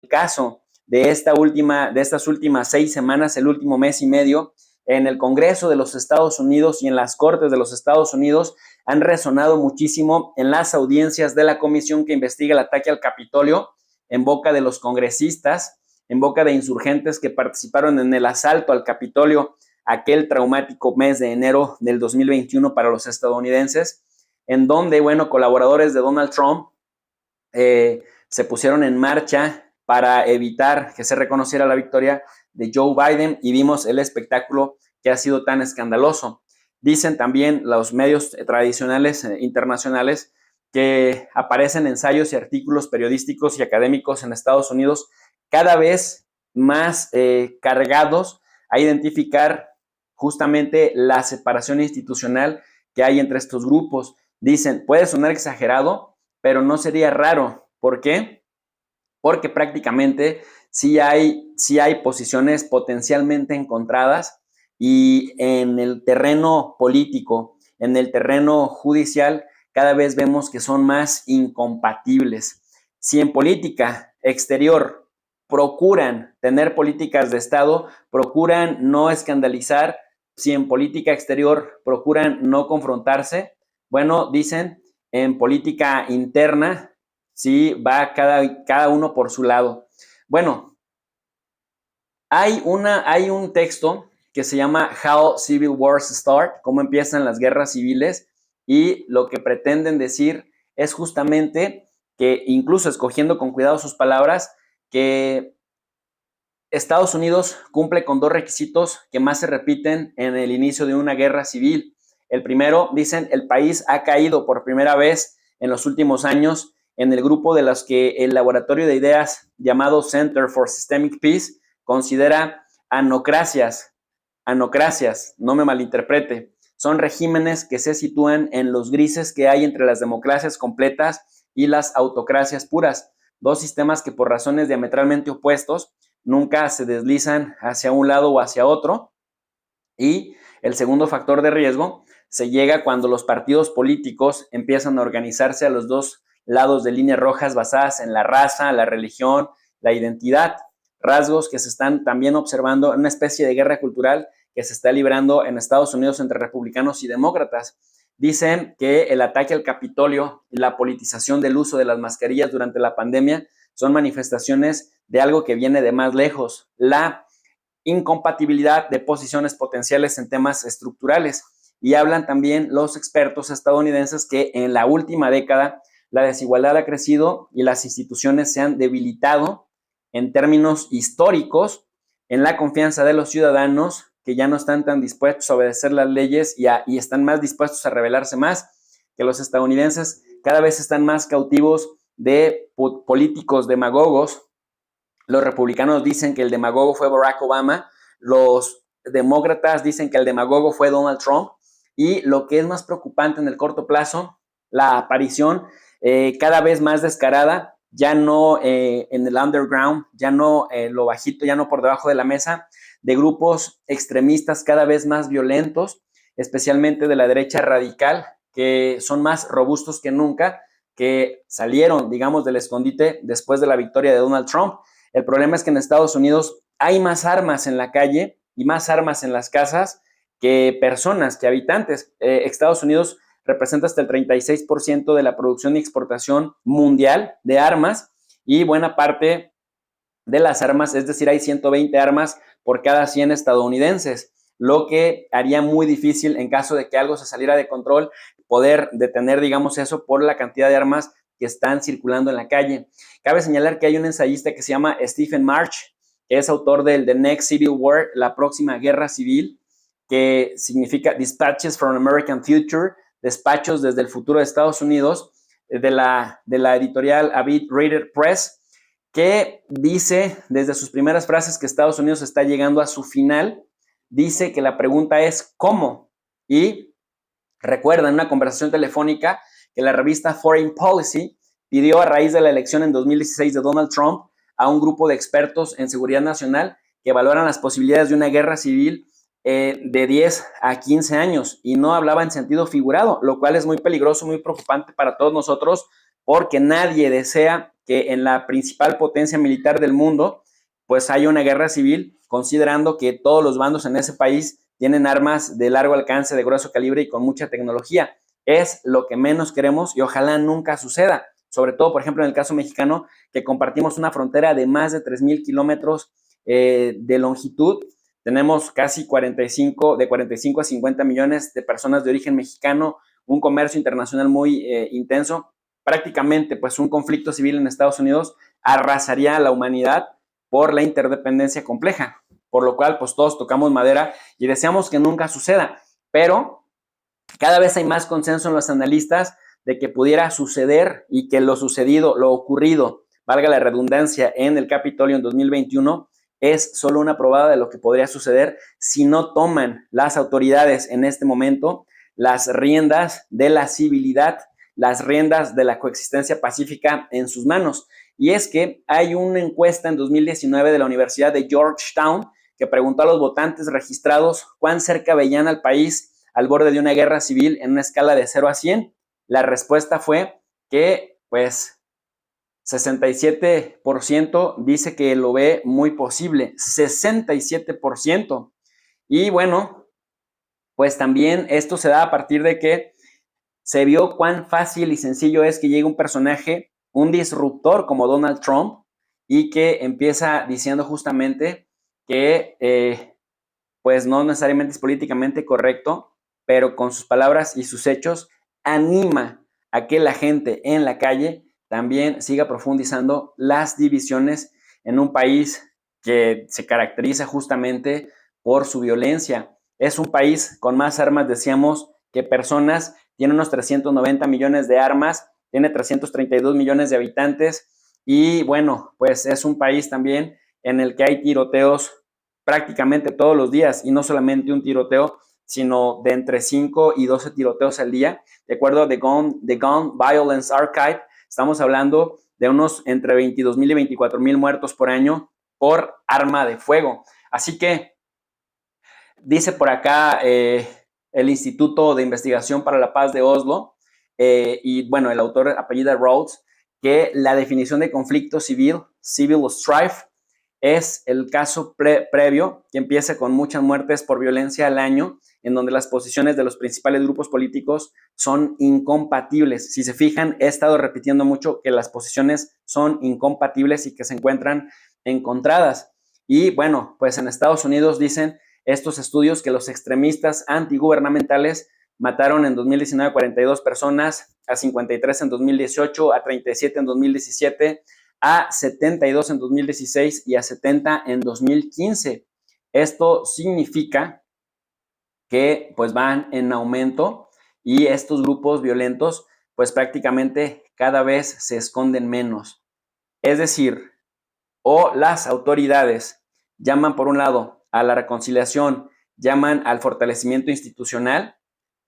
caso de estas últimas 6 semanas, el último mes y medio, en el Congreso de los Estados Unidos y en las Cortes de los Estados Unidos han resonado muchísimo en las audiencias de la comisión que investiga el ataque al Capitolio en boca de los congresistas, en boca de insurgentes que participaron en el asalto al Capitolio aquel traumático mes de enero del 2021 para los estadounidenses, en donde, bueno, colaboradores de Donald Trump se pusieron en marcha para evitar que se reconociera la victoria de Joe Biden y vimos el espectáculo que ha sido tan escandaloso. Dicen también los medios tradicionales internacionales que aparecen ensayos y artículos periodísticos y académicos en Estados Unidos cada vez más cargados a identificar justamente la separación institucional que hay entre estos grupos. Dicen, puede sonar exagerado, pero no sería raro. ¿Por qué? Porque prácticamente sí hay posiciones potencialmente encontradas y en el terreno político, en el terreno judicial, cada vez vemos que son más incompatibles. Si en política exterior procuran tener políticas de Estado, procuran no escandalizar, si en política exterior procuran no confrontarse, bueno, dicen, en política interna, sí va cada uno por su lado. Bueno, hay un texto que se llama How Civil Wars Start, cómo empiezan las guerras civiles, y lo que pretenden decir es justamente que, incluso escogiendo con cuidado sus palabras, que Estados Unidos cumple con 2 requisitos que más se repiten en el inicio de una guerra civil. El primero, dicen, el país ha caído por primera vez en los últimos años en el grupo de los que el laboratorio de ideas llamado Center for Systemic Peace considera anocracias, no me malinterprete, son regímenes que se sitúan en los grises que hay entre las democracias completas y las autocracias puras, 2 sistemas que por razones diametralmente opuestos nunca se deslizan hacia un lado o hacia otro. Y el segundo factor de riesgo se llega cuando los partidos políticos empiezan a organizarse a los 2 lados de líneas rojas basadas en la raza, la religión, la identidad, rasgos que se están también observando en una especie de guerra cultural que se está librando en Estados Unidos entre republicanos y demócratas. Dicen que el ataque al Capitolio y la politización del uso de las mascarillas durante la pandemia son manifestaciones de algo que viene de más lejos, la incompatibilidad de posiciones potenciales en temas estructurales. Y hablan también los expertos estadounidenses que en la última década la desigualdad ha crecido y las instituciones se han debilitado en términos históricos en la confianza de los ciudadanos, que ya no están tan dispuestos a obedecer las leyes y están más dispuestos a rebelarse más, que los estadounidenses cada vez están más cautivos de políticos demagogos. Los republicanos dicen que el demagogo fue Barack Obama, los demócratas dicen que el demagogo fue Donald Trump, y lo que es más preocupante en el corto plazo, la aparición cada vez más descarada, ya no en el underground, ya no lo bajito, ya no por debajo de la mesa, de grupos extremistas cada vez más violentos, especialmente de la derecha radical, que son más robustos que nunca, que salieron, digamos, del escondite después de la victoria de Donald Trump. El problema es que en Estados Unidos hay más armas en la calle y más armas en las casas que personas, que habitantes. Estados Unidos representa hasta el 36% de la producción y exportación mundial de armas, y buena parte de las armas, es decir, hay 120 armas por cada 100 estadounidenses, lo que haría muy difícil, en caso de que algo se saliera de control, poder detener, digamos, eso por la cantidad de armas que están circulando en la calle. Cabe señalar que hay un ensayista que se llama Stephen March, que es autor del The Next Civil War, la próxima guerra civil, que significa Dispatches from American Future, despachos desde el futuro de Estados Unidos, de la editorial Avid Reader Press, que dice desde sus primeras frases que Estados Unidos está llegando a su final. Dice que la pregunta es ¿cómo? Y recuerda en una conversación telefónica que la revista Foreign Policy pidió, a raíz de la elección en 2016 de Donald Trump, a un grupo de expertos en seguridad nacional que evaluaran las posibilidades de una guerra civil de 10 a 15 años, y no hablaba en sentido figurado, lo cual es muy peligroso, muy preocupante para todos nosotros, porque nadie desea que en la principal potencia militar del mundo, pues hay una guerra civil, considerando que todos los bandos en ese país tienen armas de largo alcance, de grueso calibre y con mucha tecnología. Es lo que menos queremos y ojalá nunca suceda. Sobre todo, por ejemplo, en el caso mexicano, que compartimos una frontera de más de 3,000 kilómetros de longitud. Tenemos casi 45 a 50 millones de personas de origen mexicano, un comercio internacional muy intenso. Prácticamente, pues un conflicto civil en Estados Unidos arrasaría a la humanidad por la interdependencia compleja, por lo cual pues todos tocamos madera y deseamos que nunca suceda, pero cada vez hay más consenso en los analistas de que pudiera suceder y que lo sucedido, lo ocurrido, valga la redundancia, en el Capitolio en 2021 es solo una probada de lo que podría suceder si no toman las autoridades en este momento las riendas de la civilidad, las riendas de la coexistencia pacífica en sus manos. Y es que hay una encuesta en 2019 de la Universidad de Georgetown que preguntó a los votantes registrados cuán cerca veían al país al borde de una guerra civil en una escala de 0 a 100. La respuesta fue que, pues, 67% dice que lo ve muy posible, 67%. Y bueno, pues también esto se da a partir de que se vio cuán fácil y sencillo es que llegue un personaje, un disruptor como Donald Trump, y que empieza diciendo justamente que pues no necesariamente es políticamente correcto, pero con sus palabras y sus hechos anima a que la gente en la calle también siga profundizando las divisiones en un país que se caracteriza justamente por su violencia. Es un país con más armas, decíamos, que personas, tiene unos 390 millones de armas, tiene 332 millones de habitantes y bueno, pues es un país también en el que hay tiroteos prácticamente todos los días y no solamente un tiroteo, sino de entre 5 y 12 tiroteos al día. De acuerdo a The Gun Violence Archive, estamos hablando de unos entre 22,000 y 24,000 muertos por año por arma de fuego. Así que dice por acá el Instituto de Investigación para la Paz de Oslo, y bueno, el autor apellida Rhodes, que la definición de conflicto civil, civil strife, es el caso previo que empieza con muchas muertes por violencia al año, en donde las posiciones de los principales grupos políticos son incompatibles. Si se fijan, he estado repitiendo mucho que las posiciones son incompatibles y que se encuentran encontradas. Y bueno, pues en Estados Unidos dicen estos estudios que los extremistas antigubernamentales mataron en 2019 a 42 personas, a 53 en 2018, a 37 en 2017, a 72 en 2016 y a 70 en 2015. Esto significa que pues van en aumento y estos grupos violentos pues prácticamente cada vez se esconden menos. Es decir, o las autoridades llaman por un lado a la reconciliación, llaman al fortalecimiento institucional,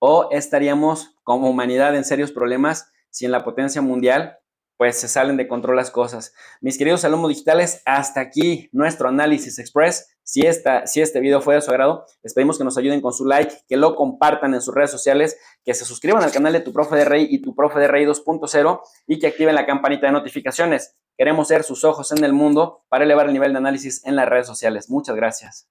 o estaríamos como humanidad en serios problemas si en la potencia mundial pues se salen de control las cosas. Mis queridos alumnos digitales, hasta aquí nuestro análisis express. Si este video fue de su agrado, les pedimos que nos ayuden con su like, que lo compartan en sus redes sociales, que se suscriban al canal de Tu Profe de Rey y Tu Profe de Rey 2.0 y que activen la campanita de notificaciones. Queremos ser sus ojos en el mundo para elevar el nivel de análisis en las redes sociales. Muchas gracias.